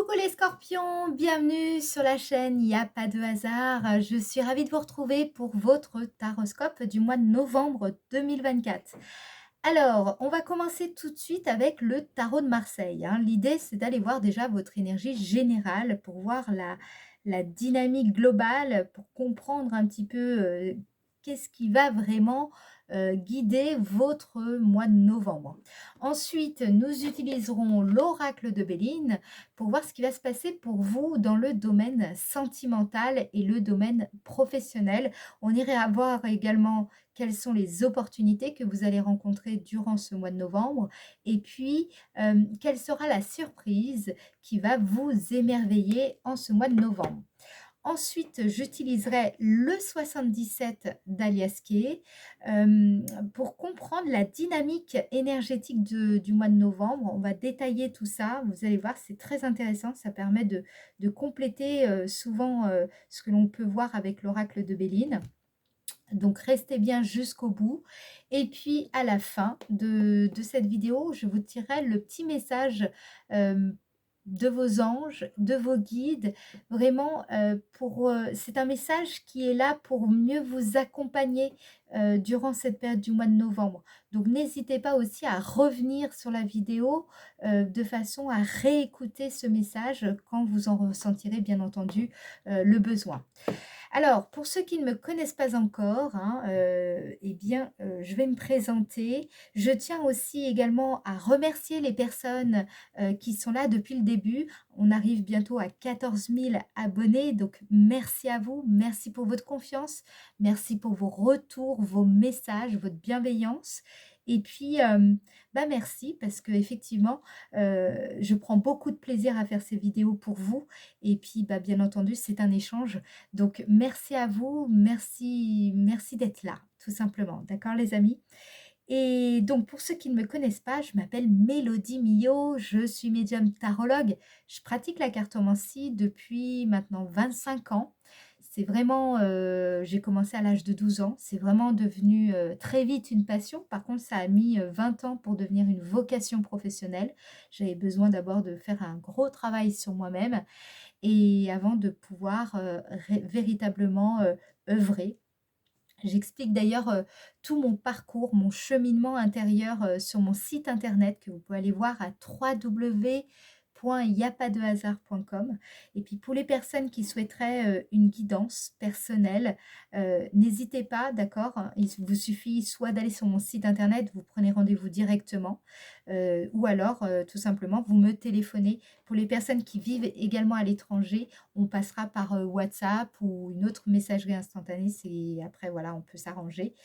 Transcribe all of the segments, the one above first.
Coucou les scorpions, bienvenue sur la chaîne Il n'y a pas de hasard. Je suis ravie de vous retrouver pour votre taroscope du mois de novembre 2024. Alors, on va commencer tout de suite avec le tarot de Marseille, hein. L'idée, c'est d'aller voir déjà votre énergie générale pour voir la dynamique globale, pour comprendre un petit peu qu'est-ce qui va vraiment guider votre mois de novembre. Ensuite, nous utiliserons l'oracle de Béline pour voir ce qui va se passer pour vous dans le domaine sentimental et le domaine professionnel. On irait voir également quelles sont les opportunités que vous allez rencontrer durant ce mois de novembre et puis quelle sera la surprise qui va vous émerveiller en ce mois de novembre. Ensuite, j'utiliserai le 77 d'Alias Kay pour comprendre la dynamique énergétique du mois de novembre. On va détailler tout ça. Vous allez voir, c'est très intéressant. Ça permet de compléter souvent ce que l'on peut voir avec l'oracle de Béline. Donc, restez bien jusqu'au bout. Et puis, à la fin de cette vidéo, je vous tirerai le petit message de vos anges, de vos guides. Vraiment, c'est un message qui est là pour mieux vous accompagner durant cette période du mois de novembre. Donc, n'hésitez pas aussi à revenir sur la vidéo de façon à réécouter ce message quand vous en ressentirez bien entendu le besoin. Alors, pour ceux qui ne me connaissent pas encore, hein, eh bien, je vais me présenter. Je tiens aussi également à remercier les personnes qui sont là depuis le début. On arrive bientôt à 14 000 abonnés, donc merci à vous, merci pour votre confiance, merci pour vos retours, vos messages, votre bienveillance. Et puis, merci parce que effectivement, je prends beaucoup de plaisir à faire ces vidéos pour vous. Et puis, bien entendu, c'est un échange. Donc, merci à vous, merci d'être là, tout simplement. D'accord, les amis? Et donc, pour ceux qui ne me connaissent pas, je m'appelle Mélodie Millot, je suis médium tarologue. Je pratique la cartomancie depuis maintenant 25 ans. C'est vraiment, j'ai commencé à l'âge de 12 ans. C'est vraiment devenu très vite une passion. Par contre, ça a mis 20 ans pour devenir une vocation professionnelle. J'avais besoin d'abord de faire un gros travail sur moi-même et avant de pouvoir véritablement œuvrer. J'explique d'ailleurs tout mon parcours, mon cheminement intérieur sur mon site internet que vous pouvez aller voir à www.yapadehasard.com. Et puis pour les personnes qui souhaiteraient une guidance personnelle, n'hésitez pas, d'accord? Il vous suffit soit d'aller sur mon site internet, vous prenez rendez-vous directement, ou alors tout simplement vous me téléphonez. Pour les personnes qui vivent également à l'étranger, on passera par WhatsApp ou une autre messagerie instantanée. Après, voilà, on peut s'arranger.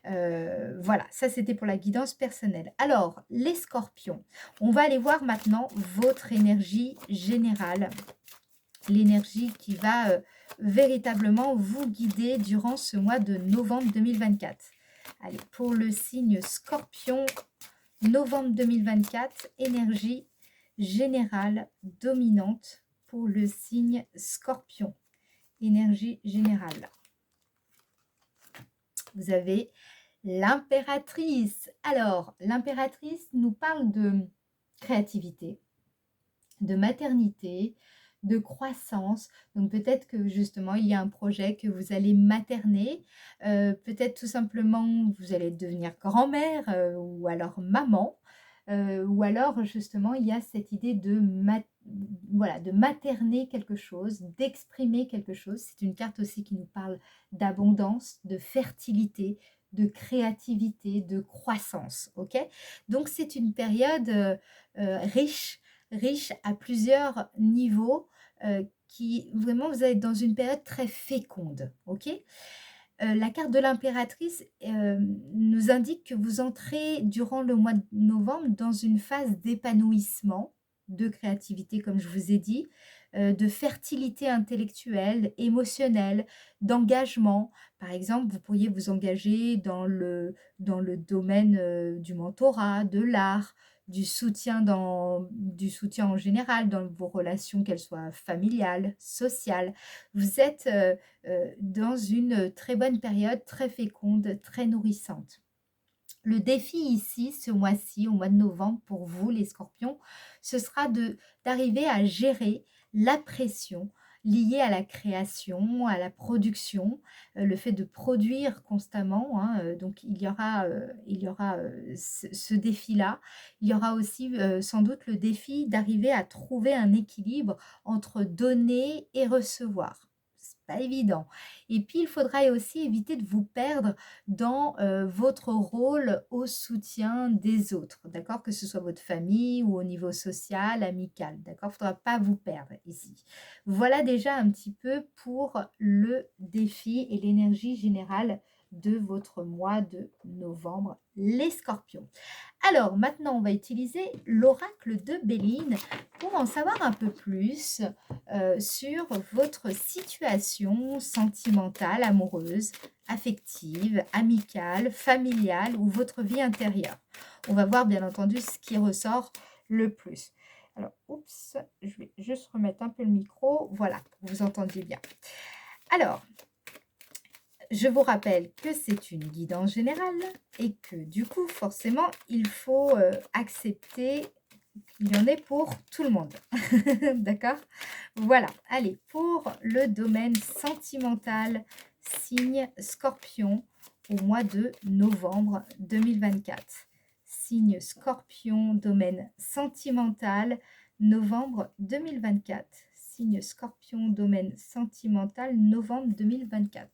Voilà, ça c'était pour la guidance personnelle. Alors, les scorpions, on va aller voir maintenant votre énergie générale. L'énergie qui va véritablement vous guider durant ce mois de novembre 2024. Allez, pour le signe scorpion, novembre 2024, énergie générale dominante pour le signe scorpion. Énergie générale. Vous avez l'impératrice. Alors, l'impératrice nous parle de créativité, de maternité, de croissance. Donc peut-être que justement il y a un projet que vous allez materner, peut-être tout simplement vous allez devenir grand-mère ou alors maman, ou alors justement il y a cette idée de voilà, de materner quelque chose, d'exprimer quelque chose. C'est une carte aussi qui nous parle d'abondance, de fertilité, de créativité, de croissance. Ok, donc c'est une période riche à plusieurs niveaux, qui vraiment vous allez être dans une période très féconde, ok? La carte de l'impératrice nous indique que vous entrez durant le mois de novembre dans une phase d'épanouissement, de créativité comme je vous ai dit, de fertilité intellectuelle, émotionnelle, d'engagement. Par exemple, vous pourriez vous engager dans le domaine du mentorat, de l'art, du soutien en général dans vos relations, qu'elles soient familiales, sociales. Vous êtes dans une très bonne période, très féconde, très nourrissante. Le défi ici, ce mois-ci, au mois de novembre, pour vous les scorpions, ce sera d'arriver à gérer la pression liée à la création, à la production, le fait de produire constamment, hein, donc il y aura ce défi-là. Il y aura aussi, sans doute le défi d'arriver à trouver un équilibre entre donner et recevoir. C'est pas évident. Et puis il faudra aussi éviter de vous perdre dans, votre rôle au soutien des autres, d'accord? Que ce soit votre famille ou au niveau social, amical, d'accord? Il ne faudra pas vous perdre ici. Voilà déjà un petit peu pour le défi et l'énergie générale de votre mois de novembre, les scorpions. Alors maintenant, on va utiliser l'oracle de Béline pour en savoir un peu plus sur votre situation sentimentale, amoureuse, affective, amicale, familiale ou votre vie intérieure. On va voir bien entendu ce qui ressort le plus. Alors, oups, je vais juste remettre un peu le micro. Voilà, pour que vous entendiez bien. Alors, je vous rappelle que c'est une guidance générale et que du coup, forcément, il faut accepter qu'il y en ait pour tout le monde. D'accord? Voilà. Allez, pour le domaine sentimental, signe Scorpion au mois de novembre 2024. Signe Scorpion, domaine sentimental, novembre 2024. Signe Scorpion, domaine sentimental, novembre 2024.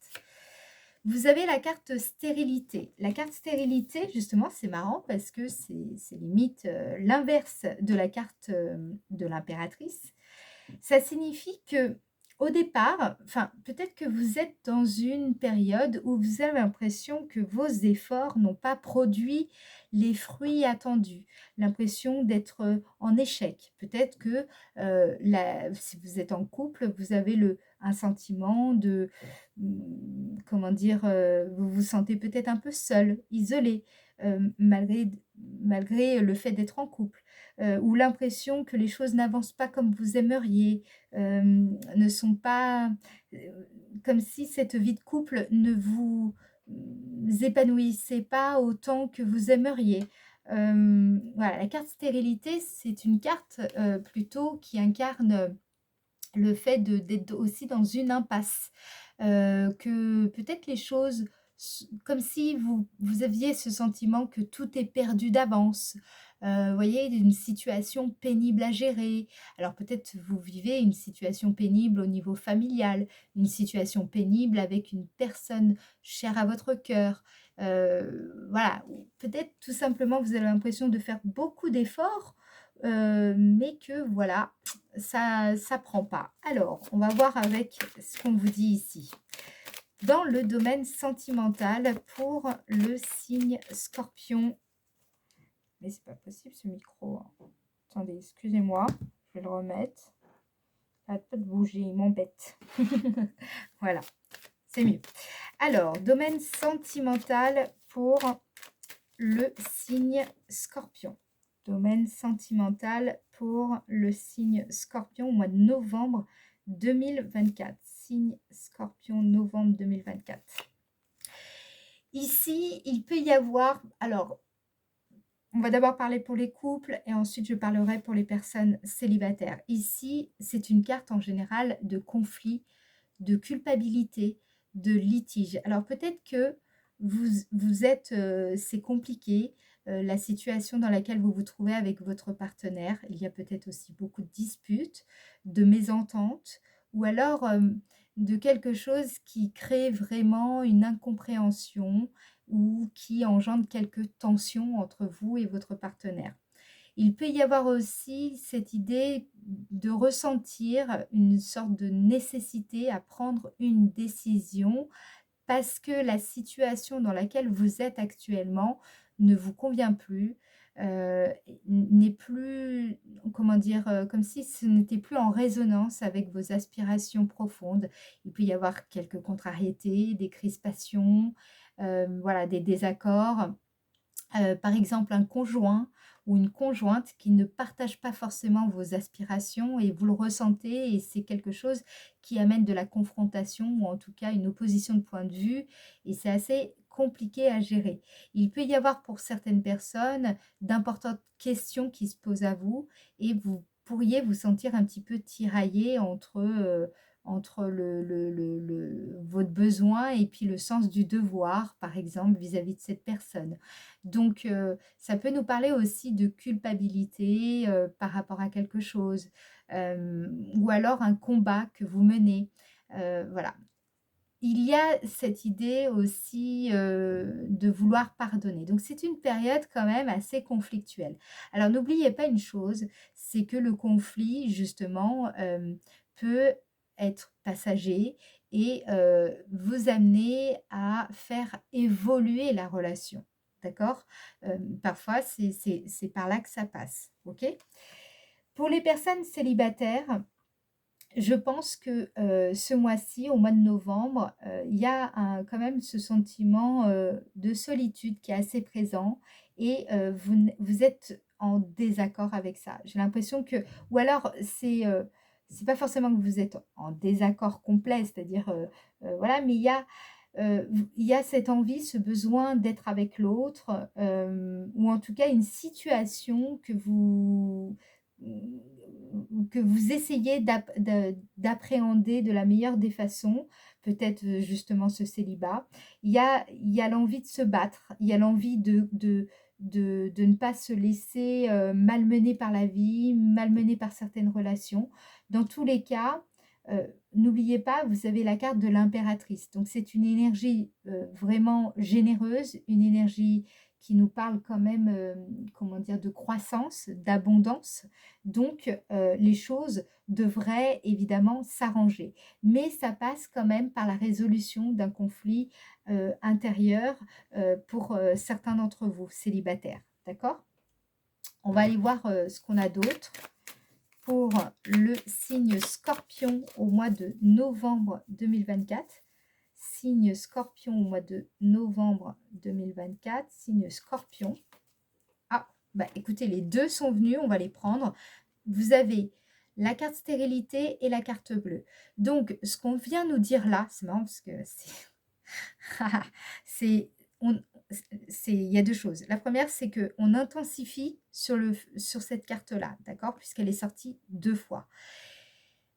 Vous avez la carte stérilité. La carte stérilité, justement, c'est marrant parce que c'est limite l'inverse de la carte de l'impératrice. Ça signifie que au départ, enfin, peut-être que vous êtes dans une période où vous avez l'impression que vos efforts n'ont pas produit les fruits attendus, l'impression d'être en échec. Peut-être que si vous êtes en couple, vous avez un sentiment de, comment dire, vous vous sentez peut-être un peu seul, isolé, malgré le fait d'être en couple, ou l'impression que les choses n'avancent pas comme vous aimeriez, ne sont pas comme si cette vie de couple ne vous épanouissait pas autant que vous aimeriez. Voilà, la carte stérilité, c'est une carte plutôt qui incarne le fait d'être aussi dans une impasse, que peut-être les choses, comme si vous aviez ce sentiment que tout est perdu d'avance. Vous voyez, une situation pénible à gérer. Alors peut-être vous vivez une situation pénible au niveau familial, une situation pénible avec une personne chère à votre cœur. Voilà, ou peut-être tout simplement vous avez l'impression de faire beaucoup d'efforts, mais que voilà, ça prend pas. Alors, on va voir avec ce qu'on vous dit ici. Dans le domaine sentimental, pour le signe Scorpion, mais c'est pas possible ce micro, hein. Attendez, excusez-moi, je vais le remettre. Arrête pas de bouger, il m'embête. Voilà, c'est mieux. Alors, domaine sentimental pour le signe Scorpion. Domaine sentimental pour le signe Scorpion au mois de novembre 2024. Signe Scorpion, novembre 2024. Ici, il peut y avoir... Alors, on va d'abord parler pour les couples et ensuite je parlerai pour les personnes célibataires. Ici, c'est une carte en général de conflit, de culpabilité, de litige. Alors peut-être que vous êtes, c'est compliqué, la situation dans laquelle vous vous trouvez avec votre partenaire. Il y a peut-être aussi beaucoup de disputes, de mésententes, ou alors de quelque chose qui crée vraiment une incompréhension ou qui engendre quelques tensions entre vous et votre partenaire. Il peut y avoir aussi cette idée de ressentir une sorte de nécessité à prendre une décision parce que la situation dans laquelle vous êtes actuellement ne vous convient plus, n'est plus, comment dire, comme si ce n'était plus en résonance avec vos aspirations profondes. Il peut y avoir quelques contrariétés, des crispations, voilà, des désaccords. Par exemple, un conjoint ou une conjointe qui ne partage pas forcément vos aspirations et vous le ressentez et c'est quelque chose qui amène de la confrontation ou en tout cas une opposition de point de vue et c'est assez compliqué à gérer. Il peut y avoir pour certaines personnes d'importantes questions qui se posent à vous et vous pourriez vous sentir un petit peu tiraillé entre votre besoin et puis le sens du devoir, par exemple, vis-à-vis de cette personne. Donc, ça peut nous parler aussi de culpabilité par rapport à quelque chose, ou alors un combat que vous menez. Voilà. Il y a cette idée aussi de vouloir pardonner. Donc, c'est une période quand même assez conflictuelle. Alors, n'oubliez pas une chose, c'est que le conflit, justement, peut être passager et vous amener à faire évoluer la relation. D'accord? Parfois, c'est par là que ça passe. OK? Pour les personnes célibataires, je pense que, ce mois-ci, au mois de novembre, il y a quand même ce sentiment, de solitude qui est assez présent et vous êtes en désaccord avec ça. J'ai l'impression que ou alors c'est pas forcément que vous êtes en désaccord complet, c'est-à-dire, voilà, mais il y a cette envie, ce besoin d'être avec l'autre, ou en tout cas une situation que vous essayez d'appréhender de la meilleure des façons, peut-être justement ce célibat. Il y a l'envie de se battre, il y a l'envie de ne pas se laisser malmener par la vie, malmener par certaines relations. Dans tous les cas, n'oubliez pas, vous avez la carte de l'impératrice. Donc c'est une énergie vraiment généreuse, une énergie qui nous parle quand même, comment dire, de croissance, d'abondance. Donc, les choses devraient évidemment s'arranger. Mais ça passe quand même par la résolution d'un conflit intérieur pour certains d'entre vous, célibataires. D'accord? On va aller voir ce qu'on a d'autre pour le signe Scorpion au mois de novembre 2024. Signe Scorpion au mois de novembre 2024. Signe Scorpion. Ah, bah écoutez, les deux sont venus, on va les prendre. Vous avez la carte stérilité et la carte bleue. Donc, ce qu'on vient nous dire là, c'est marrant parce que c'est on- il y a deux choses. La première, c'est qu'on intensifie sur cette carte-là, d'accord? Puisqu'elle est sortie deux fois.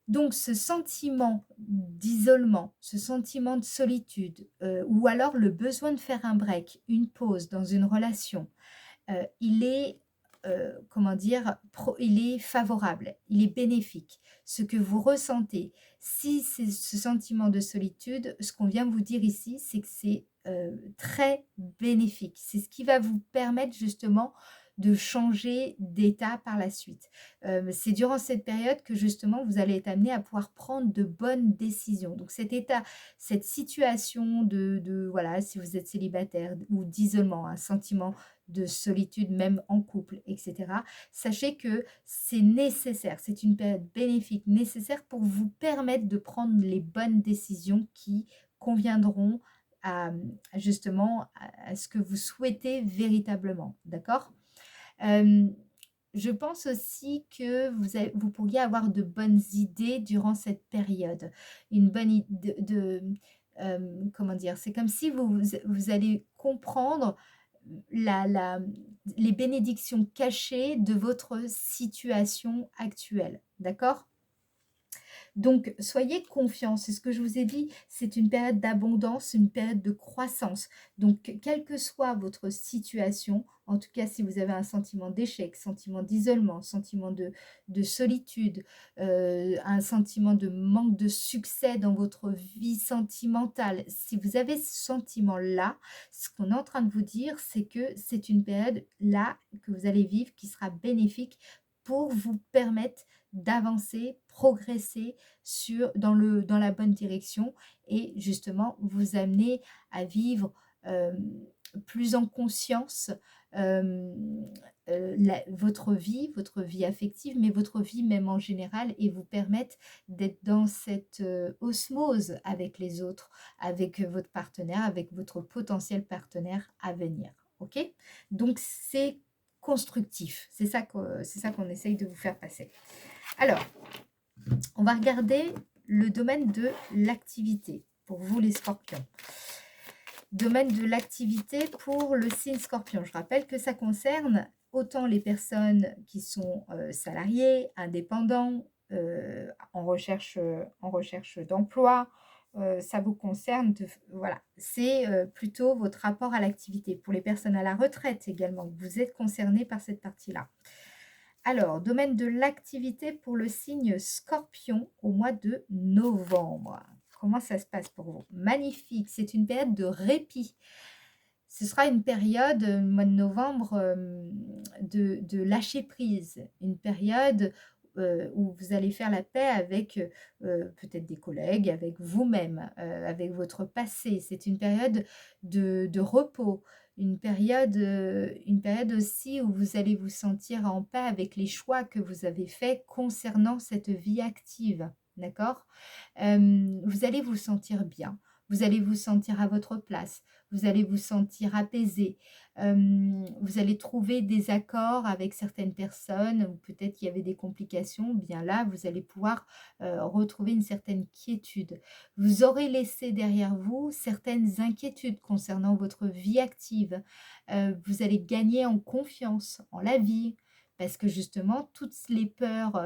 Donc, ce sentiment d'isolement, ce sentiment de solitude, ou alors le besoin de faire un break, une pause dans une relation, il est, comment dire, il est favorable, il est bénéfique. Ce que vous ressentez, si c'est ce sentiment de solitude, ce qu'on vient vous dire ici, c'est que c'est très bénéfique. C'est ce qui va vous permettre justement de changer d'état par la suite. C'est durant cette période que justement vous allez être amené à pouvoir prendre de bonnes décisions. Donc cet état, cette situation voilà, si vous êtes célibataire ou d'isolement, un sentiment de solitude, même en couple, etc. Sachez que c'est nécessaire, c'est une période bénéfique, nécessaire pour vous permettre de prendre les bonnes décisions qui conviendront justement à ce que vous souhaitez véritablement. D'accord? Je pense aussi que vous pourriez avoir de bonnes idées durant cette période. Une bonne idée comment dire, c'est comme si vous allez comprendre la les bénédictions cachées de votre situation actuelle. D'accord? Donc, soyez confiants. C'est ce que je vous ai dit, c'est une période d'abondance, une période de croissance. Donc, quelle que soit votre situation, en tout cas si vous avez un sentiment d'échec, sentiment d'isolement, sentiment de solitude, un sentiment de manque de succès dans votre vie sentimentale, si vous avez ce sentiment-là, ce qu'on est en train de vous dire, c'est que c'est une période là que vous allez vivre qui sera bénéfique pour vous permettre d'avancer, progresser dans la bonne direction et justement vous amener à vivre plus en conscience votre vie affective, mais votre vie même en général et vous permettre d'être dans cette osmose avec les autres, avec votre partenaire, avec votre potentiel partenaire à venir. Ok? Donc c'est constructif, c'est ça qu'on essaye de vous faire passer. Alors, on va regarder le domaine de l'activité pour vous les scorpions. Domaine de l'activité pour le signe Scorpion. Je rappelle que ça concerne autant les personnes qui sont salariés, indépendants, en recherche d'emploi. Ça vous concerne, voilà. C'est plutôt votre rapport à l'activité. Pour les personnes à la retraite également, vous êtes concernés par cette partie-là. Alors, domaine de l'activité pour le signe Scorpion au mois de novembre. Comment ça se passe pour vous? Magnifique, c'est une période de répit. Ce sera une période, mois de novembre, de lâcher prise. Une période où vous allez faire la paix avec peut-être des collègues, avec vous-même, avec votre passé. C'est une période de repos, une période aussi où vous allez vous sentir en paix avec les choix que vous avez faits concernant cette vie active. D'accord? Vous allez vous sentir bien, vous allez vous sentir à votre place, vous allez vous sentir apaisé, vous allez trouver des accords avec certaines personnes, ou peut-être qu'il y avait des complications, bien là, vous allez pouvoir retrouver une certaine quiétude. Vous aurez laissé derrière vous certaines inquiétudes concernant votre vie active. Vous allez gagner en confiance en la vie, parce que justement, toutes les peurs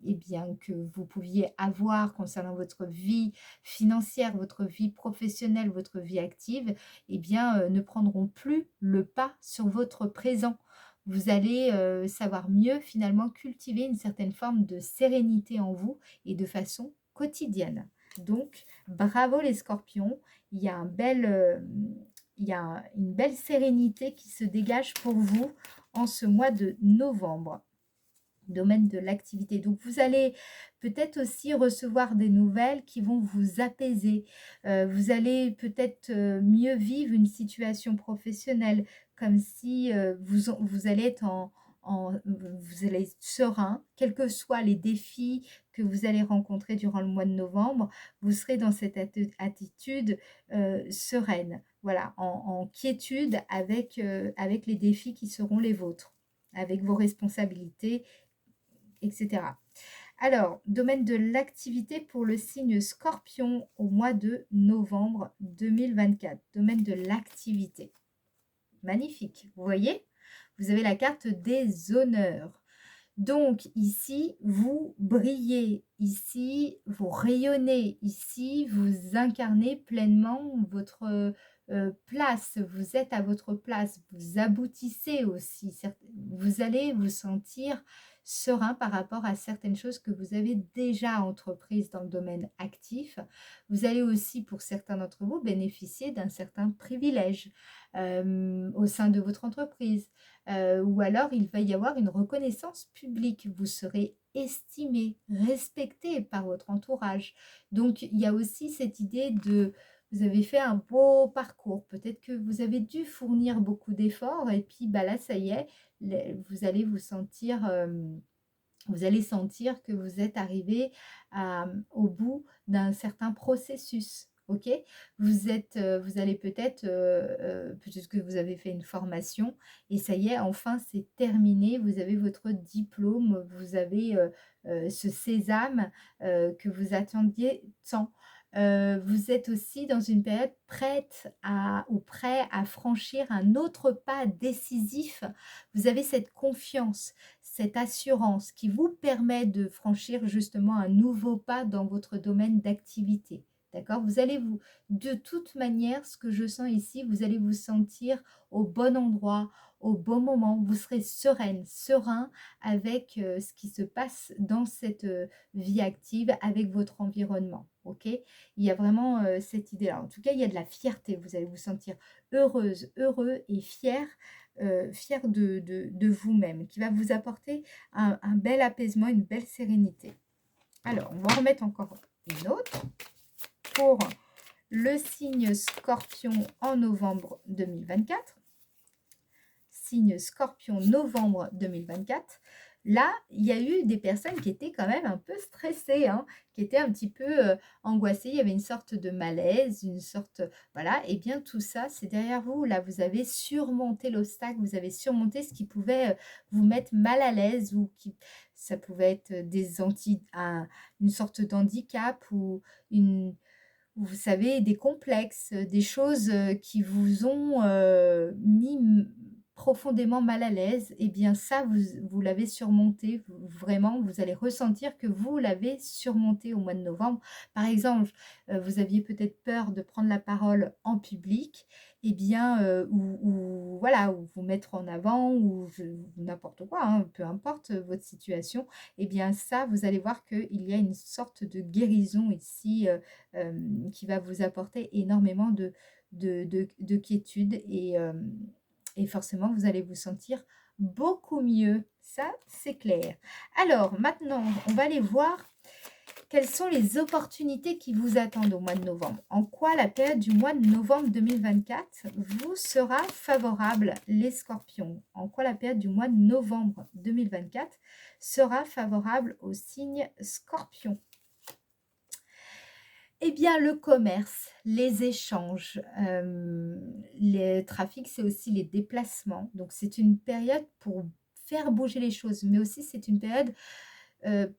eh bien, que vous pouviez avoir concernant votre vie financière, votre vie professionnelle, votre vie active, eh bien, ne prendront plus le pas sur votre présent. Vous allez savoir mieux finalement cultiver une certaine forme de sérénité en vous et de façon quotidienne. Donc, bravo les scorpions, il y a une belle sérénité qui se dégage pour vous en ce mois de novembre. Domaine de l'activité. Donc, vous allez peut-être aussi recevoir des nouvelles qui vont vous apaiser. Vous allez peut-être mieux vivre une situation professionnelle, comme si vous allez être vous allez être serein, quels que soient les défis que vous allez rencontrer durant le mois de novembre, vous serez dans cette attitude sereine, voilà, en quiétude avec les défis qui seront les vôtres, avec vos responsabilités, etc. Alors, domaine de l'activité pour le signe Scorpion au mois de novembre 2024. Domaine de l'activité. Magnifique. Vous voyez, vous avez la carte des honneurs. Donc ici, vous brillez, ici, vous rayonnez, ici, vous incarnez pleinement votre place, vous êtes à votre place, vous aboutissez aussi, vous allez vous sentir serein par rapport à certaines choses que vous avez déjà entreprises dans le domaine actif. Vous allez aussi, pour certains d'entre vous, bénéficier d'un certain privilège au sein de votre entreprise. Ou alors il va y avoir une reconnaissance publique. Vous serez estimé, respecté par votre entourage. Donc il y a aussi cette idée de vous avez fait un beau parcours. Peut-être que vous avez dû fournir beaucoup d'efforts et puis bah là ça y est, vous allez vous sentir vous allez sentir que vous êtes arrivé au bout d'un certain processus. Ok, vous allez peut-être que vous avez fait une formation et ça y est, enfin c'est terminé. Vous avez votre diplôme, vous avez ce sésame que vous attendiez tant. Vous êtes aussi dans une période prêt à franchir un autre pas décisif. Vous avez cette confiance, cette assurance qui vous permet de franchir justement un nouveau pas dans votre domaine d'activité. D'accord? De toute manière, ce que je sens ici, vous allez vous sentir au bon endroit, au bon moment. Vous serez sereine, serein avec ce qui se passe dans cette vie active, avec votre environnement. Ok? Il y a vraiment cette idée-là. En tout cas, il y a de la fierté. Vous allez vous sentir heureuse, heureux et fier de vous-même, qui va vous apporter un bel apaisement, une belle sérénité. Alors, on va remettre encore une autre pour le signe Scorpion en novembre 2024. Signe Scorpion novembre 2024. Là, il y a eu des personnes qui étaient quand même un peu stressées, hein, qui étaient un petit peu angoissées. Il y avait une sorte de malaise, une sorte... Voilà, et bien tout ça, c'est derrière vous. Là, vous avez surmonté l'obstacle, vous avez surmonté ce qui pouvait vous mettre mal à l'aise ou ça pouvait être une sorte d'handicap ou vous savez, des complexes, des choses, qui vous ont, mis profondément mal à l'aise, et bien ça, vous l'avez surmonté. Vraiment, vous allez ressentir que vous l'avez surmonté au mois de novembre. Par exemple, vous aviez peut-être peur de prendre la parole en public, et bien, ou voilà, ou vous mettre en avant, ou n'importe quoi, hein, peu importe votre situation, et bien ça, vous allez voir qu'il y a une sorte de guérison ici, qui va vous apporter énormément de quiétude, et forcément, vous allez vous sentir beaucoup mieux. Ça, c'est clair. Alors, maintenant, on va aller voir quelles sont les opportunités qui vous attendent au mois de novembre. En quoi la période du mois de novembre 2024 vous sera favorable, les scorpions? En quoi la période du mois de novembre 2024 sera favorable au signe scorpion? Eh bien, le commerce, les échanges, les trafics, c'est aussi les déplacements. Donc, c'est une période pour faire bouger les choses, mais aussi c'est une période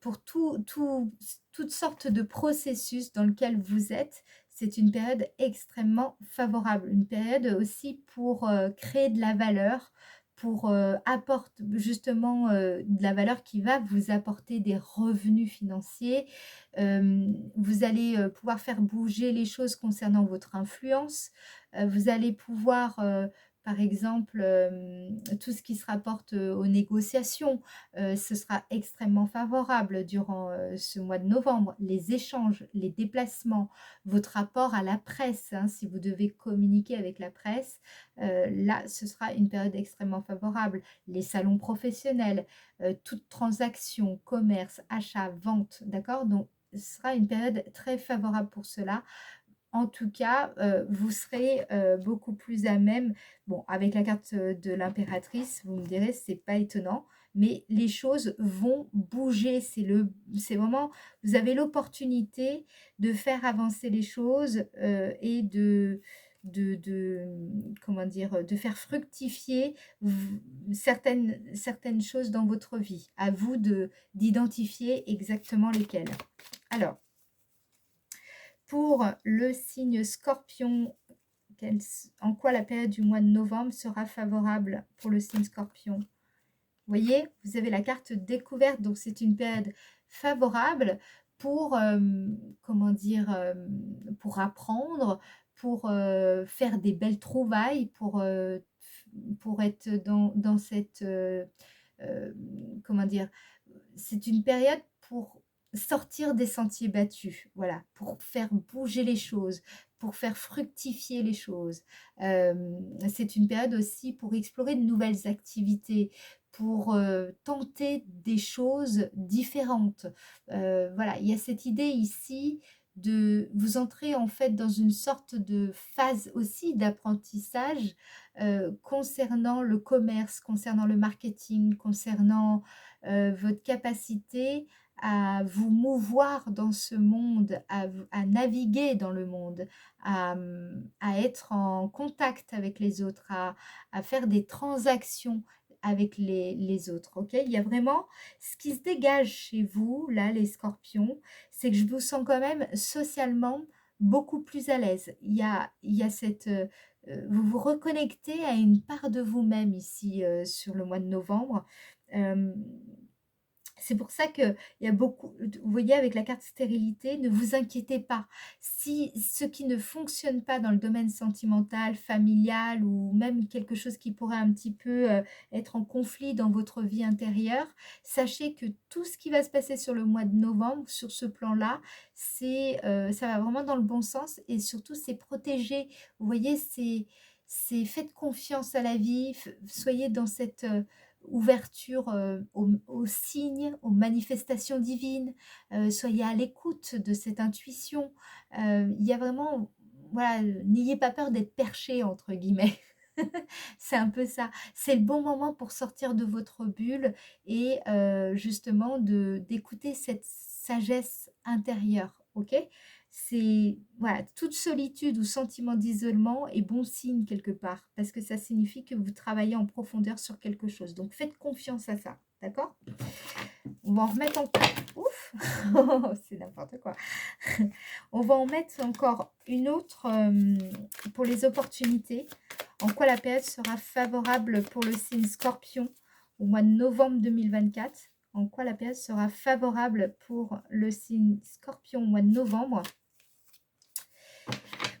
pour toutes sortes de processus dans lequel vous êtes. C'est une période extrêmement favorable, une période aussi pour créer de la valeur, pour apporter justement de la valeur qui va vous apporter des revenus financiers. Vous allez pouvoir faire bouger les choses concernant votre influence. Vous allez pouvoir, par exemple, tout ce qui se rapporte aux négociations, ce sera extrêmement favorable durant ce mois de novembre. Les échanges, les déplacements, votre rapport à la presse, hein, si vous devez communiquer avec la presse, là, ce sera une période extrêmement favorable. Les salons professionnels, toute transaction, commerce, achat, vente, d'accord? Donc, ce sera une période très favorable pour cela. En tout cas, vous serez beaucoup plus à même, bon, avec la carte de l'impératrice, vous me direz, c'est pas étonnant, mais les choses vont bouger. C'est vraiment, vous avez l'opportunité de faire avancer les choses, et comment dire, de faire fructifier certaines choses dans votre vie. À vous d'identifier exactement lesquelles. Alors, pour le signe scorpion, en quoi la période du mois de novembre sera favorable pour le signe scorpion? Vous voyez, vous avez la carte découverte, donc c'est une période favorable pour, comment dire, pour apprendre, pour faire des belles trouvailles, pour être dans cette, comment dire, c'est une période pour sortir des sentiers battus, voilà, pour faire bouger les choses, pour faire fructifier les choses. C'est une période aussi pour explorer de nouvelles activités, pour tenter des choses différentes. Voilà, il y a cette idée ici de vous entrer en fait dans une sorte de phase aussi d'apprentissage concernant le commerce, concernant le marketing, concernant votre capacité à vous mouvoir dans ce monde, à naviguer dans le monde, à être en contact avec les autres, à faire des transactions avec les autres, ok? Il y a vraiment ce qui se dégage chez vous, là, les scorpions, c'est que je vous sens quand même socialement beaucoup plus à l'aise. Il y a cette... vous vous reconnectez à une part de vous-même ici sur le mois de novembre. Euh, c'est pour ça qu'il y a beaucoup, vous voyez, avec la carte stérilité, ne vous inquiétez pas. Si ce qui ne fonctionne pas dans le domaine sentimental, familial, ou même quelque chose qui pourrait un petit peu être en conflit dans votre vie intérieure, sachez que tout ce qui va se passer sur le mois de novembre, sur ce plan-là, ça va vraiment dans le bon sens, et surtout c'est protégé. Vous voyez, faites confiance à la vie, soyez dans cette ouverture aux signes, aux manifestations divines, soyez à l'écoute de cette intuition. Il y a vraiment, voilà, n'ayez pas peur d'être perché, entre guillemets. C'est un peu ça. C'est le bon moment pour sortir de votre bulle et justement d'écouter cette sagesse intérieure, ok? C'est, voilà, toute solitude ou sentiment d'isolement est bon signe quelque part, parce que ça signifie que vous travaillez en profondeur sur quelque chose. Donc faites confiance à ça. d'accord? On va en remettre encore. Ouf! C'est n'importe quoi. On va en mettre encore une autre pour les opportunités. En quoi la période sera favorable pour le signe Scorpion au mois de novembre 2024? En quoi la période sera favorable pour le signe Scorpion au mois de novembre?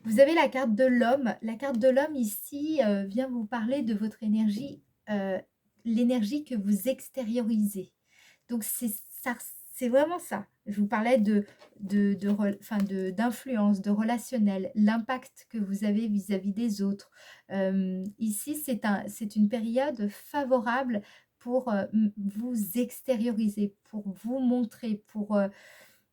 Vous avez la carte de l'homme. La carte de l'homme ici vient vous parler de votre énergie, l'énergie que vous extériorisez. Donc c'est vraiment ça. Je vous parlais d'influence, de relationnel, l'impact que vous avez vis-à-vis des autres. Ici, c'est une période favorable pour vous extérioriser, pour vous montrer, pour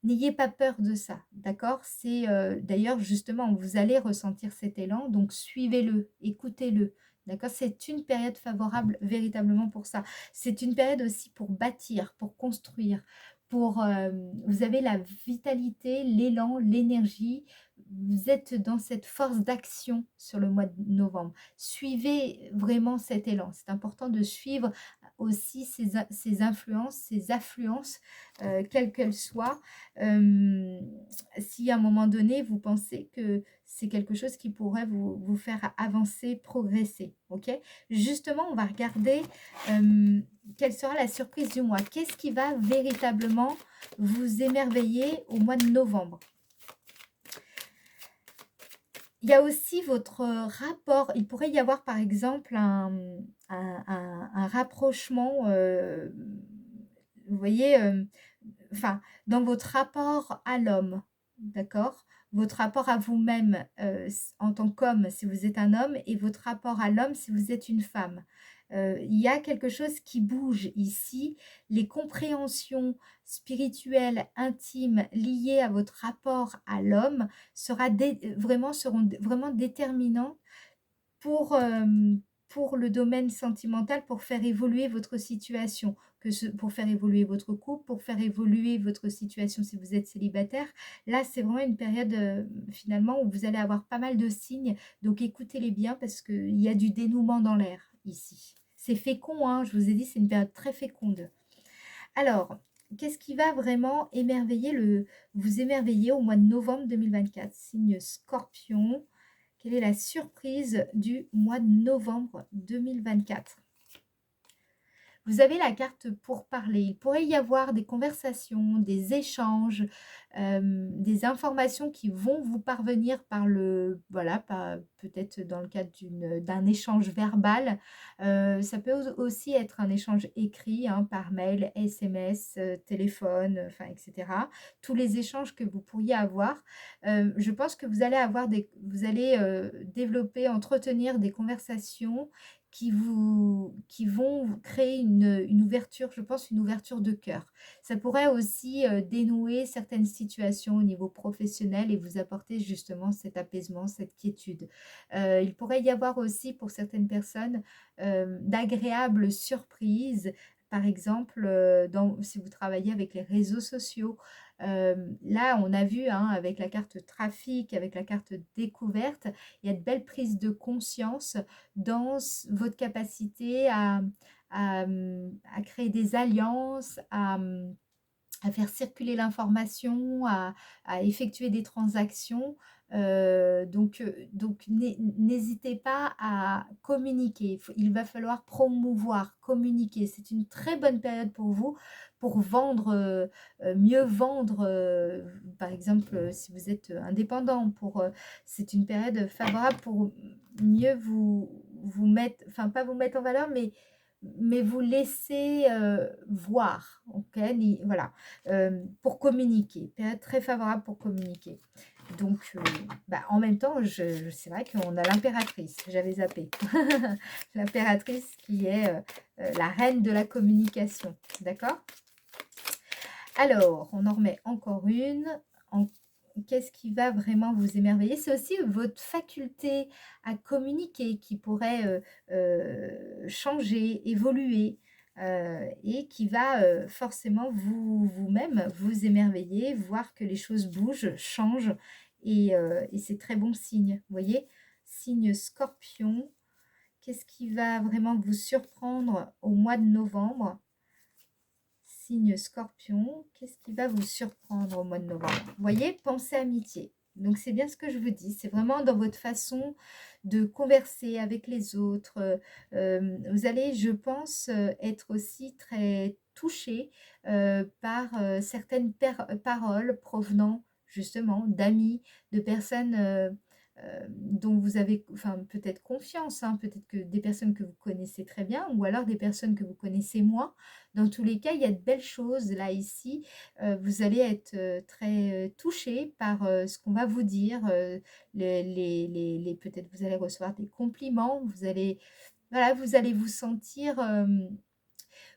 n'ayez pas peur de ça, d'accord? C'est d'ailleurs justement, vous allez ressentir cet élan, donc suivez-le, écoutez-le, d'accord? C'est une période favorable véritablement pour ça. C'est une période aussi pour bâtir, pour construire, vous avez la vitalité, l'élan, l'énergie. Vous êtes dans cette force d'action sur le mois de novembre. Suivez vraiment cet élan. C'est important de suivre aussi ces influences, ces affluences, quelles qu'elles soient. Si à un moment donné, vous pensez que c'est quelque chose qui pourrait vous faire avancer, progresser, ok? Justement, on va regarder quelle sera la surprise du mois. Qu'est-ce qui va véritablement vous émerveiller au mois de novembre? Il y a aussi votre rapport. Il pourrait y avoir par exemple un rapprochement, vous voyez, enfin, dans votre rapport à l'homme, d'accord? Votre rapport à vous-même en tant qu'homme, si vous êtes un homme, et votre rapport à l'homme, si vous êtes une femme. Il y a quelque chose qui bouge ici. Les compréhensions spirituelles, intimes, liées à votre rapport à l'homme seront vraiment déterminantes pour, pour le domaine sentimental, pour faire évoluer votre situation, pour faire évoluer votre couple, pour faire évoluer votre situation si vous êtes célibataire. Là, c'est vraiment une période finalement où vous allez avoir pas mal de signes, donc écoutez-les bien parce qu'il y a du dénouement dans l'air ici. C'est fécond, hein, je vous ai dit, c'est une période très féconde. Alors, qu'est-ce qui va vraiment vous émerveiller au mois de novembre 2024? Signe Scorpion. Quelle est la surprise du mois de novembre 2024? Vous avez la carte pour parler. Il pourrait y avoir des conversations, des échanges, des informations qui vont vous parvenir peut-être dans le cadre d'un échange verbal. Ça peut aussi être un échange écrit, hein, par mail, SMS, téléphone, enfin, etc. Tous les échanges que vous pourriez avoir. Je pense que vous allez développer, entretenir des conversations qui vont vous créer une ouverture, je pense une ouverture de cœur. Ça pourrait aussi dénouer certaines situations au niveau professionnel et vous apporter justement cet apaisement, cette quiétude. Il pourrait y avoir aussi pour certaines personnes d'agréables surprises. Par exemple, si vous travaillez avec les réseaux sociaux, là on a vu, hein, avec la carte trafic, avec la carte découverte, il y a de belles prises de conscience dans votre capacité à créer des alliances, à faire circuler l'information, à effectuer des transactions. Donc n'hésitez pas à communiquer. Il va falloir promouvoir, communiquer. C'est une très bonne période pour vous pour vendre, mieux vendre. Par exemple, si vous êtes indépendant, c'est une période favorable pour mieux vous mettre, enfin pas vous mettre en valeur, mais vous laisser voir, ok? Voilà, pour communiquer, période très favorable pour communiquer. Donc, en même temps, c'est vrai qu'on a l'impératrice, j'avais zappé. L'impératrice qui est la reine de la communication, d'accord? Alors, on en remet encore une. Qu'est-ce qui va vraiment vous émerveiller? C'est aussi votre faculté à communiquer qui pourrait changer, évoluer, et qui va forcément vous-même vous émerveiller, voir que les choses bougent, changent, et c'est très bon signe. Vous voyez? Signe Scorpion. Qu'est-ce qui va vraiment vous surprendre au mois de novembre? signe Scorpion, qu'est-ce qui va vous surprendre au mois de novembre? Vous voyez, pensée amitié. Donc c'est bien ce que je vous dis, c'est vraiment dans votre façon de converser avec les autres. Vous allez, je pense, être aussi très touché par certaines paroles provenant justement d'amis, de personnes dont vous avez enfin, peut-être confiance, hein, peut-être que des personnes que vous connaissez très bien ou alors des personnes que vous connaissez moins. Dans tous les cas, il y a de belles choses là, ici. Vous allez être très touché par ce qu'on va vous dire. Peut-être vous allez recevoir des compliments. Vous allez, voilà, vous allez vous sentir...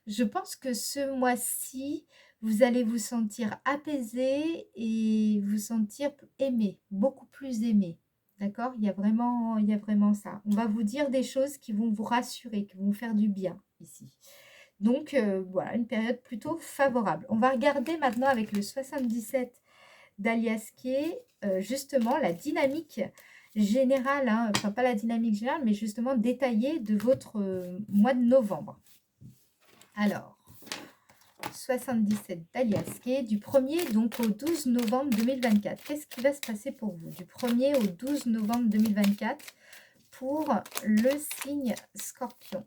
je pense que ce mois-ci, vous allez vous sentir apaisé et vous sentir aimé, beaucoup plus aimé. D'accord? Il y a vraiment ça. On va vous dire des choses qui vont vous rassurer, qui vont vous faire du bien ici. Donc, voilà, une période plutôt favorable. On va regarder maintenant avec le 77 d'Alias Kay, justement la dynamique générale, hein, enfin pas la dynamique générale, mais justement détaillée de votre mois de novembre. Alors, 77 d'Alias Kay, du 1er donc au 12 novembre 2024. Qu'est-ce qui va se passer pour vous du 1er au 12 novembre 2024 pour le signe Scorpion?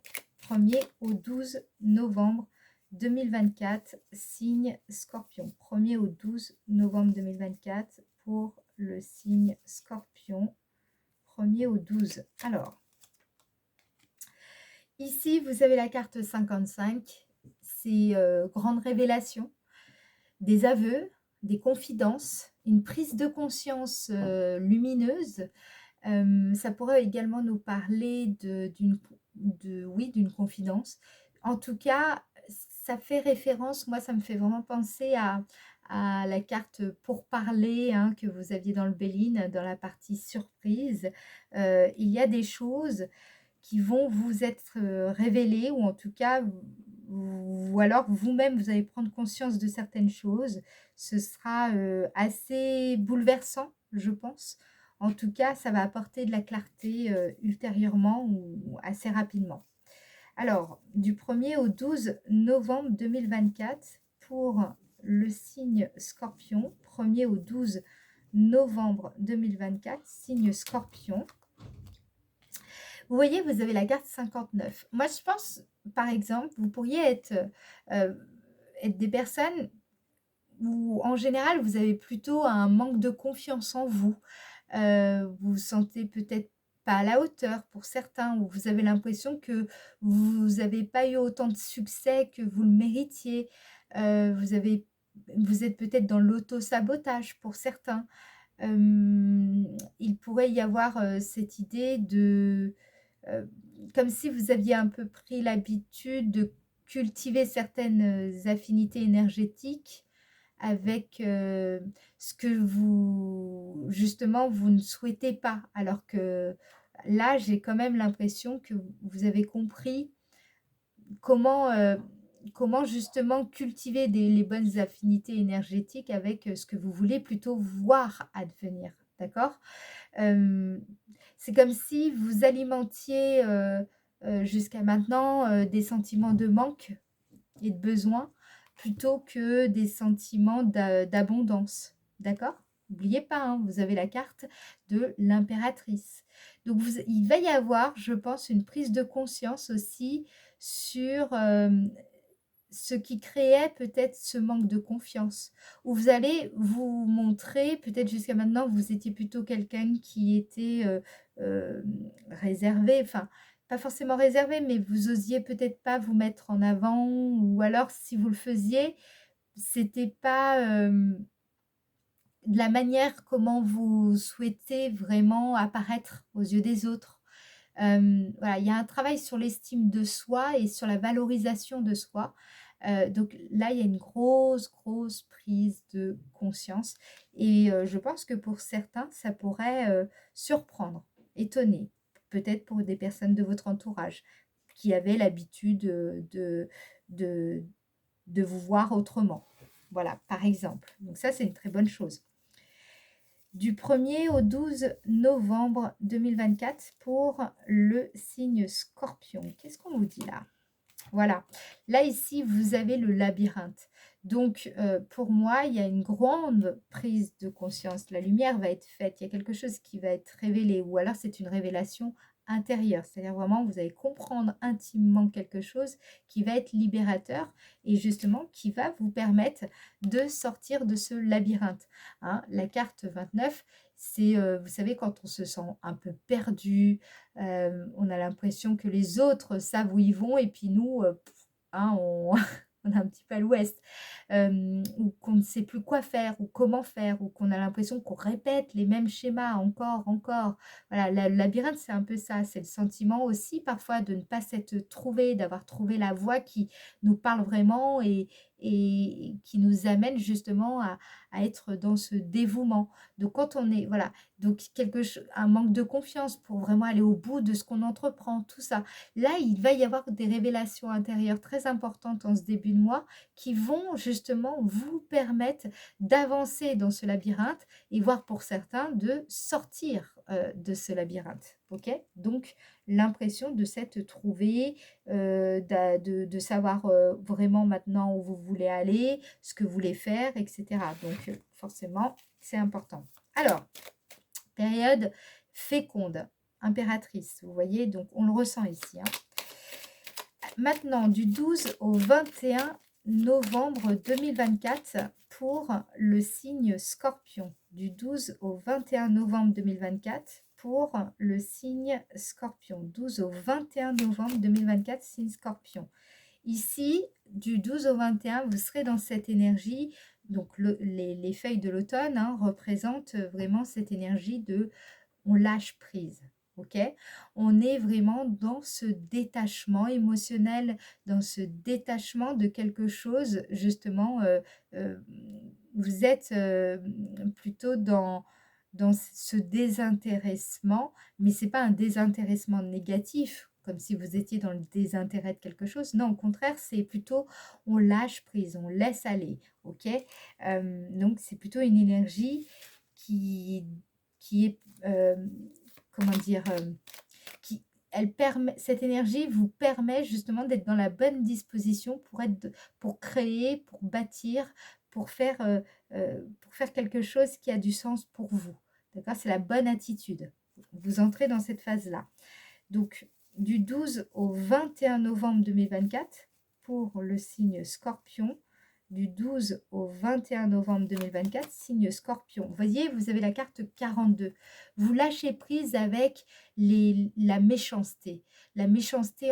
1er au 12 novembre 2024, signe Scorpion. 1er au 12 novembre 2024 pour le signe Scorpion. 1er au 12. Alors, ici, vous avez la carte 55. C'est grande révélation, des aveux, des confidences, une prise de conscience lumineuse. Ça pourrait également nous parler d'une confidence. En tout cas, ça fait référence, moi ça me fait vraiment penser à la carte pour parler hein, que vous aviez dans le Béline, dans la partie surprise. Il y a des choses qui vont vous être révélées ou en tout cas ou alors vous-même vous allez prendre conscience de certaines choses. Ce sera assez bouleversant, je pense. En tout cas, ça va apporter de la clarté ultérieurement ou assez rapidement. Alors, du 1er au 12 novembre 2024 pour le signe Scorpion, 1er au 12 novembre 2024, signe Scorpion. Vous voyez, vous avez la carte 59. Moi, je pense, par exemple, vous pourriez être des personnes où, en général, vous avez plutôt un manque de confiance en vous. Vous vous sentez peut-être pas à la hauteur pour certains, ou vous avez l'impression que vous n'avez pas eu autant de succès que vous le méritiez. Vous êtes peut-être dans l'auto-sabotage pour certains. Il pourrait y avoir cette idée de comme si vous aviez un peu pris l'habitude de cultiver certaines affinités énergétiques avec ce que vous, justement, vous ne souhaitez pas. Alors que là, j'ai quand même l'impression que vous avez compris comment, comment justement cultiver les bonnes affinités énergétiques avec ce que vous voulez plutôt voir advenir. D'accord? C'est comme si vous alimentiez jusqu'à maintenant des sentiments de manque et de besoin plutôt que des sentiments d'abondance. D'accord? N'oubliez pas, hein, vous avez la carte de l'impératrice. Donc, il va y avoir, je pense, une prise de conscience aussi sur ce qui créait peut-être ce manque de confiance, où vous allez vous montrer, peut-être jusqu'à maintenant, vous étiez plutôt quelqu'un qui était réservé, enfin, pas forcément réservé, mais vous osiez peut-être pas vous mettre en avant, ou alors si vous le faisiez, c'était pas de la manière comment vous souhaitez vraiment apparaître aux yeux des autres. Voilà, il y a un travail sur l'estime de soi et sur la valorisation de soi. Donc là, il y a une grosse prise de conscience. Et je pense que pour certains, ça pourrait surprendre, étonner. Peut-être pour des personnes de votre entourage qui avaient l'habitude de, de vous voir autrement. Voilà, par exemple. Donc ça, c'est une très bonne chose. Du 1er au 12 novembre 2024 pour le signe Scorpion. Qu'est-ce qu'on vous dit là? Voilà. Là, ici, vous avez le labyrinthe. Donc, pour moi, il y a une grande prise de conscience. La lumière va être faite, il y a quelque chose qui va être révélé ou alors c'est une révélation intérieure. C'est-à-dire vraiment, vous allez comprendre intimement quelque chose qui va être libérateur et justement qui va vous permettre de sortir de ce labyrinthe, hein. La carte 29, c'est, vous savez, quand on se sent un peu perdu, on a l'impression que les autres savent où ils vont et puis nous, hein, on on est un petit peu à l'ouest, ou qu'on ne sait plus quoi faire ou comment faire, ou qu'on a l'impression qu'on répète les mêmes schémas encore, encore. Voilà, le labyrinthe, c'est un peu ça, c'est le sentiment aussi parfois de ne pas s'être trouvé, d'avoir trouvé la voie qui nous parle vraiment et qui nous amène justement à être dans ce dévouement. Donc quand on est, voilà, donc un manque de confiance pour vraiment aller au bout de ce qu'on entreprend, tout ça. Là, il va y avoir des révélations intérieures très importantes en ce début de mois qui vont justement vous permettre d'avancer dans ce labyrinthe et voire pour certains de sortir de ce labyrinthe. Ok, donc l'impression de s'être trouvé, de savoir vraiment maintenant où vous voulez aller, ce que vous voulez faire, etc. Donc forcément, c'est important. Alors, période féconde, impératrice, vous voyez, donc on le ressent ici, hein. Maintenant, du 12 au 21 novembre 2024 pour le signe Scorpion. Du 12 au 21 novembre 2024 pour le signe Scorpion. 12 au 21 novembre 2024, signe Scorpion. Ici, du 12 au 21, vous serez dans cette énergie. Donc, les feuilles de l'automne, hein, représentent vraiment cette énergie de on lâche prise. Ok, on est vraiment dans ce détachement émotionnel, dans ce détachement de quelque chose, justement, euh, vous êtes plutôt dans ce désintéressement, mais c'est pas un désintéressement négatif, comme si vous étiez dans le désintérêt de quelque chose. Non, au contraire, c'est plutôt on lâche prise, on laisse aller. Ok, donc c'est plutôt une énergie qui est, comment dire, qui, cette énergie vous permet justement d'être dans la bonne disposition pour créer, pour bâtir, pour faire quelque chose qui a du sens pour vous. D'accord, c'est la bonne attitude. Vous entrez dans cette phase-là. Donc, du 12 au 21 novembre 2024 pour le signe Scorpion, du 12 au 21 novembre 2024, signe Scorpion. Vous voyez, vous avez la carte 42. Vous lâchez prise avec la méchanceté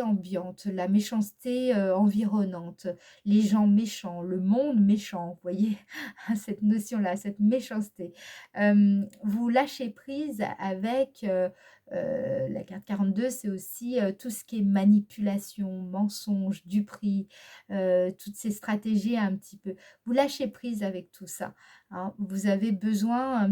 ambiante, la méchanceté environnante, les gens méchants, le monde méchant. Vous voyez, cette notion-là, cette méchanceté. Vous lâchez prise avec... la carte 42, c'est aussi tout ce qui est manipulation, mensonge, duperie, toutes ces stratégies un petit peu. Vous lâchez prise avec tout ça, hein. Vous en avez besoin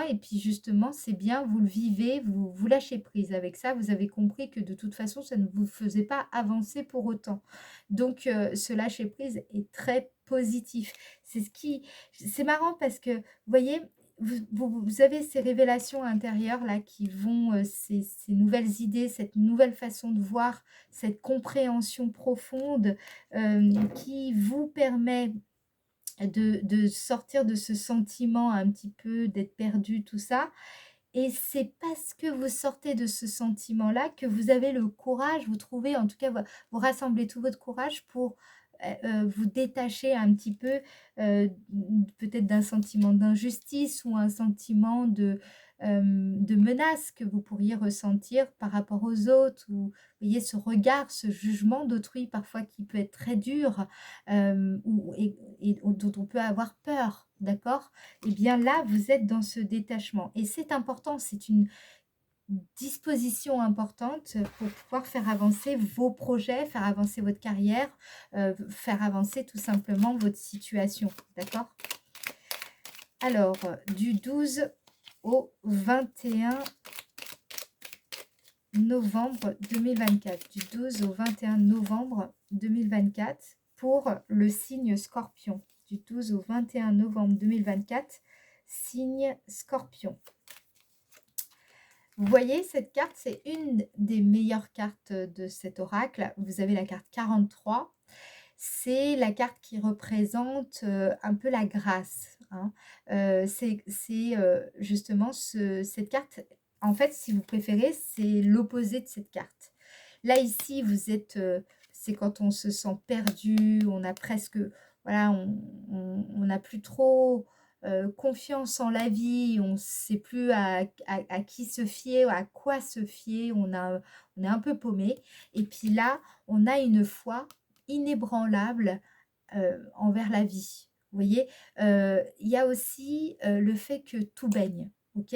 et puis justement, c'est bien, vous le vivez, vous lâchez prise avec ça. Vous avez compris que de toute façon, ça ne vous faisait pas avancer pour autant. Donc, ce lâcher prise est très positif. C'est marrant parce que, vous voyez, vous avez ces révélations intérieures là qui vont, ces nouvelles idées, cette nouvelle façon de voir, cette compréhension profonde qui vous permet de sortir de ce sentiment un petit peu d'être perdu, tout ça. Et c'est parce que vous sortez de ce sentiment-là que vous avez le courage, vous trouvez, en tout cas, vous rassemblez tout votre courage pour vous détacher un petit peu peut-être d'un sentiment d'injustice ou un sentiment de menace que vous pourriez ressentir par rapport aux autres. Ou, vous voyez, ce regard, ce jugement d'autrui parfois qui peut être très dur et dont on peut avoir peur, d'accord? Eh bien là, vous êtes dans ce détachement. Et c'est important, c'est une disposition importante pour pouvoir faire avancer vos projets, faire avancer votre carrière, faire avancer tout simplement votre situation, d'accord? Alors, du 12 au 21 novembre 2024, du 12 au 21 novembre 2024 pour le signe Scorpion, du 12 au 21 novembre 2024, signe Scorpion. Vous voyez, cette carte, c'est une des meilleures cartes de cet oracle. Vous avez la carte 43. c'est la carte qui représente, un peu la grâce, hein. Justement cette carte, en fait, si vous préférez, c'est l'opposé de cette carte. Là, ici, vous êtes, c'est quand on se sent perdu, on a presque, voilà, on n'a plus trop confiance en la vie, on ne sait plus à qui se fier, à quoi se fier, on est un peu paumé. Et puis là, on a une foi inébranlable envers la vie. Vous voyez, il y a aussi le fait que tout baigne. Ok.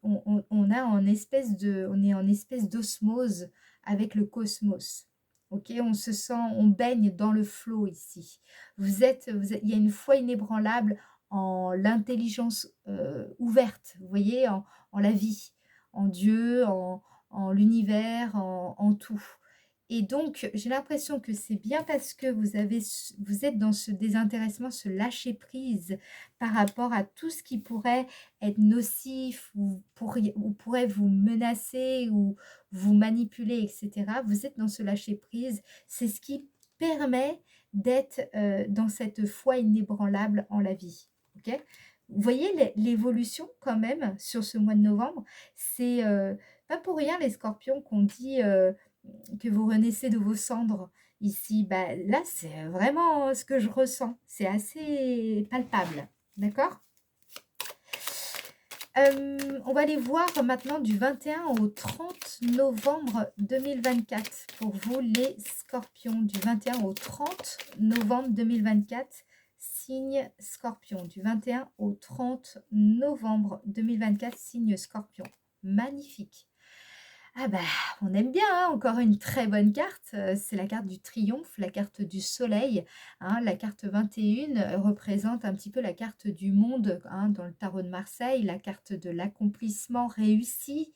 On a en espèce on est en espèce d'osmose avec le cosmos. Ok, on se sent, on baigne dans le flot ici. Il y a une foi inébranlable en l'intelligence ouverte, vous voyez, en la vie, en Dieu, en l'univers, en tout. Et donc, j'ai l'impression que c'est bien parce que vous êtes dans ce désintéressement, ce lâcher prise par rapport à tout ce qui pourrait être nocif ou pourrait vous menacer ou vous manipuler, etc. Vous êtes dans ce lâcher prise. C'est ce qui permet d'être dans cette foi inébranlable en la vie. Ok. Vous voyez l'évolution quand même sur ce mois de novembre. C'est pas pour rien les scorpions qu'on dit que vous renaissez de vos cendres ici. Bah, là, c'est vraiment ce que je ressens. C'est assez palpable. D'accord. On va aller voir maintenant du 21 au 30 novembre 2024 pour vous les scorpions. Du 21 au 30 novembre 2024, signe scorpion. Du 21 au 30 novembre 2024, signe scorpion. Magnifique. Ah bah, on aime bien, hein, encore une très bonne carte, c'est la carte du triomphe, la carte du soleil, hein. La carte 21 représente un petit peu la carte du monde, hein, dans le tarot de Marseille, la carte de l'accomplissement réussi.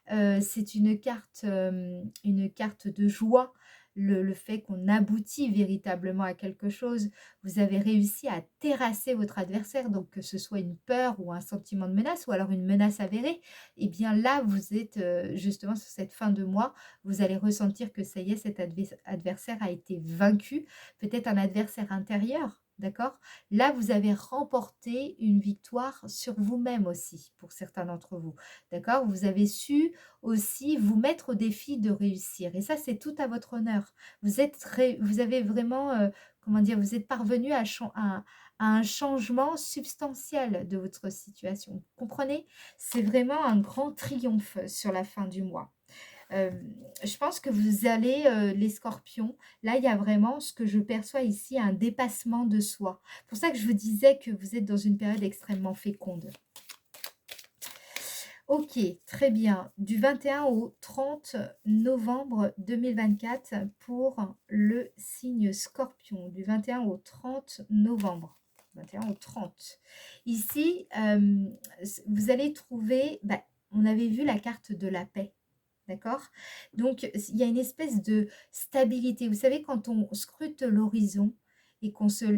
C'est une carte de joie, le fait qu'on aboutit véritablement à quelque chose. Vous avez réussi à terrasser votre adversaire, donc que ce soit une peur ou un sentiment de menace, ou alors une menace avérée, et bien là, vous êtes justement sur cette fin de mois, vous allez ressentir que ça y est, cet adversaire a été vaincu, peut-être un adversaire intérieur. D'accord. Là, vous avez remporté une victoire sur vous-même aussi, pour certains d'entre vous. D'accord. Vous avez su aussi vous mettre au défi de réussir. Et ça, c'est tout à votre honneur. Vous avez vraiment, comment dire, vous êtes parvenu à un changement substantiel de votre situation. Vous comprenez? C'est vraiment un grand triomphe sur la fin du mois. Euh, je pense que vous allez, les scorpions, là, il y a vraiment ce que je perçois ici, un dépassement de soi. C'est pour ça que je vous disais que vous êtes dans une période extrêmement féconde. Ok, très bien. Du 21 au 30 novembre 2024 pour le signe Scorpion. Du 21 au 30 novembre. 21 au 30. Ici, vous allez trouver, bah, on avait vu la carte de la paix. D'accord. Donc, il y a une espèce de stabilité. Vous savez, quand on scrute l'horizon et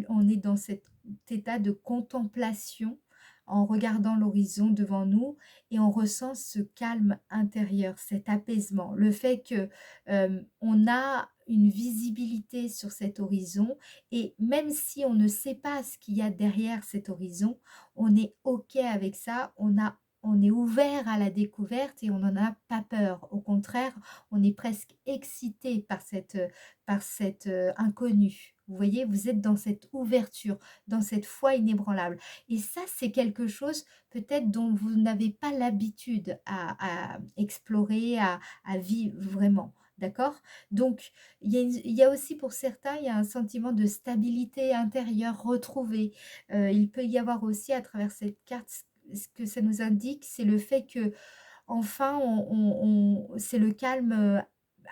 on est dans cet état de contemplation, en regardant l'horizon devant nous, et on ressent ce calme intérieur, cet apaisement, le fait que on a une visibilité sur cet horizon, et même si on ne sait pas ce qu'il y a derrière cet horizon, on est OK avec ça, on est ouvert à la découverte et on n'en a pas peur. Au contraire, on est presque excité par cette inconnue. Vous voyez, vous êtes dans cette ouverture, dans cette foi inébranlable. Et ça, c'est quelque chose peut-être dont vous n'avez pas l'habitude à explorer, à vivre vraiment. D'accord. Donc, il y a aussi pour certains, il y a un sentiment de stabilité intérieure retrouvée. Il peut y avoir aussi à travers cette carte, ce que ça nous indique, c'est le fait que enfin, c'est le calme.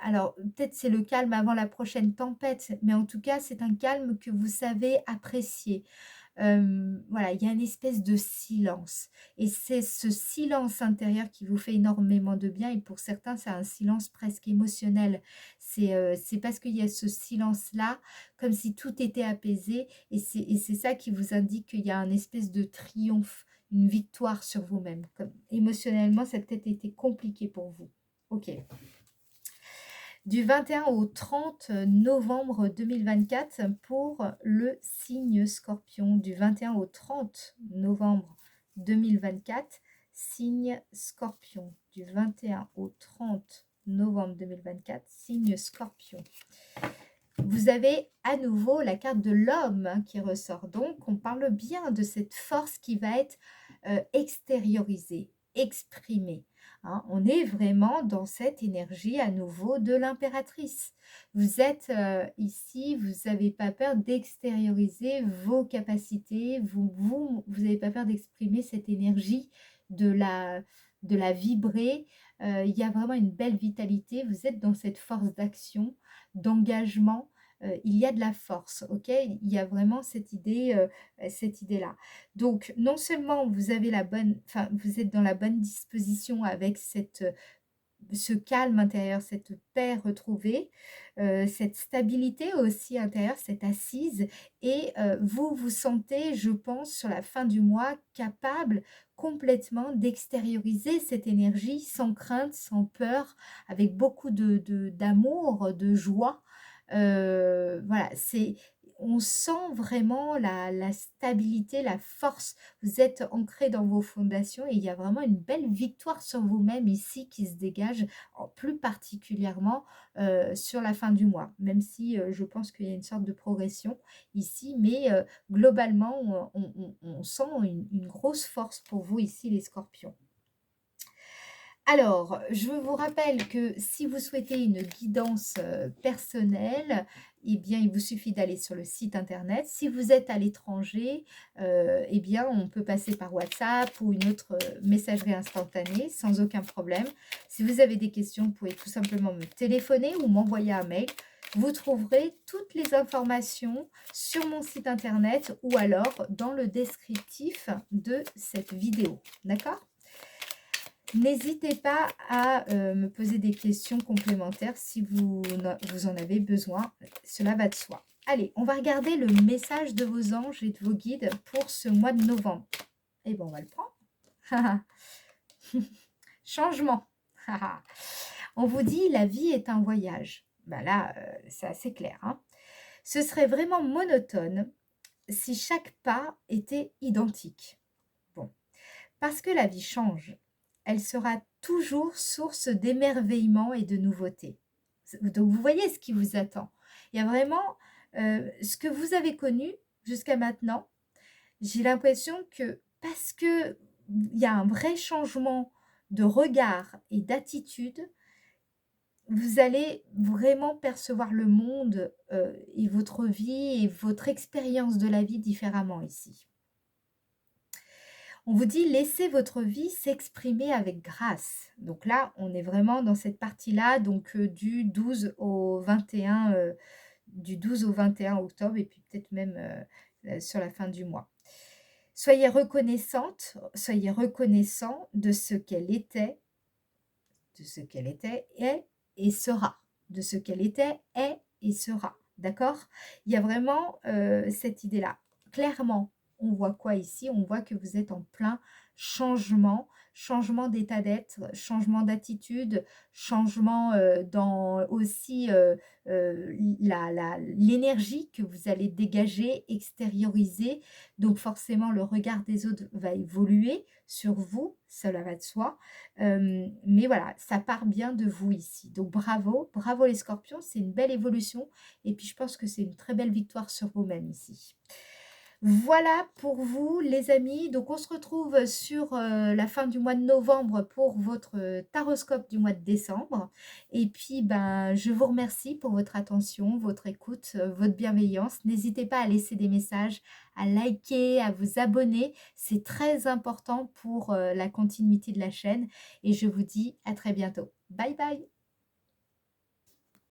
Alors, peut-être c'est le calme avant la prochaine tempête, mais en tout cas, c'est un calme que vous savez apprécier. Voilà, il y a une espèce de silence. Et c'est ce silence intérieur qui vous fait énormément de bien. Et pour certains, c'est un silence presque émotionnel. C'est parce qu'il y a ce silence-là, comme si tout était apaisé. Et c'est ça qui vous indique qu'il y a un espèce de triomphe, une victoire sur vous-même. Comme émotionnellement, ça a peut-être été compliqué pour vous. Ok. du 21 au 30 novembre 2024 pour le signe Scorpion. Du 21 au 30 novembre 2024, signe Scorpion. Du 21 au 30 novembre 2024, signe Scorpion. Vous avez à nouveau la carte de l'homme qui ressort. Donc, on parle bien de cette force qui va être extériorisée, exprimée. Hein. On est vraiment dans cette énergie à nouveau de l'impératrice. Vous êtes ici, vous n'avez pas peur d'extérioriser vos capacités, vous n'avez pas peur d'exprimer cette énergie, de la vibrer. Il y a vraiment une belle vitalité. Vous êtes dans cette force d'action, d'engagement. Il y a de la force, ok? Il y a vraiment cette idée-là. Donc, non seulement vous avez vous êtes dans la bonne disposition avec ce calme intérieur, cette paix retrouvée, cette stabilité aussi intérieure, cette assise, et vous vous sentez, je pense, sur la fin du mois, capable complètement d'extérioriser cette énergie sans crainte, sans peur, avec beaucoup d'amour, de joie. Voilà, on sent vraiment la stabilité, la force. Vous êtes ancré dans vos fondations et il y a vraiment une belle victoire sur vous-même ici qui se dégage, plus particulièrement sur la fin du mois. Même si je pense qu'il y a une sorte de progression ici, mais globalement, on sent une grosse force pour vous ici, les scorpions. Alors, je vous rappelle que si vous souhaitez une guidance personnelle, eh bien, il vous suffit d'aller sur le site internet. Si vous êtes à l'étranger, eh bien, on peut passer par WhatsApp ou une autre messagerie instantanée sans aucun problème. Si vous avez des questions, vous pouvez tout simplement me téléphoner ou m'envoyer un mail. Vous trouverez toutes les informations sur mon site internet ou alors dans le descriptif de cette vidéo. D'accord ? N'hésitez pas à me poser des questions complémentaires si vous en avez besoin. Cela va de soi. Allez, on va regarder le message de vos anges et de vos guides pour ce mois de novembre. Et bon, on va le prendre. Changement. On vous dit, la vie est un voyage. Ben là, c'est assez clair. Hein. Ce serait vraiment monotone si chaque pas était identique. Bon, parce que la vie change. Elle sera toujours source d'émerveillement et de nouveautés. Donc, vous voyez ce qui vous attend. Il y a vraiment ce que vous avez connu jusqu'à maintenant. J'ai l'impression que parce qu'il y a un vrai changement de regard et d'attitude, vous allez vraiment percevoir le monde et votre vie et votre expérience de la vie différemment ici. On vous dit laissez votre vie s'exprimer avec grâce. Donc là, on est vraiment dans cette partie-là, donc du 12 au 21, du 12 au 21 octobre et puis peut-être même sur la fin du mois. Soyez reconnaissante, soyez reconnaissant de ce qu'elle était, est et sera. De ce qu'elle était, est et sera. D'accord? Il y a vraiment cette idée-là. Clairement, on voit quoi ici? On voit que vous êtes en plein changement, changement d'état d'être, changement d'attitude, changement dans aussi l'énergie que vous allez dégager, extérioriser. Donc forcément, le regard des autres va évoluer sur vous, cela va de soi. Mais voilà, ça part bien de vous ici. Donc bravo, bravo les scorpions, c'est une belle évolution. Et puis je pense que c'est une très belle victoire sur vous-même ici. Voilà pour vous les amis, donc on se retrouve sur la fin du mois de novembre pour votre taroscope du mois de décembre. Et puis ben, je vous remercie pour votre attention, votre écoute, votre bienveillance. N'hésitez pas à laisser des messages, à liker, à vous abonner. C'est très important pour la continuité de la chaîne. Et je vous dis à très bientôt. Bye bye.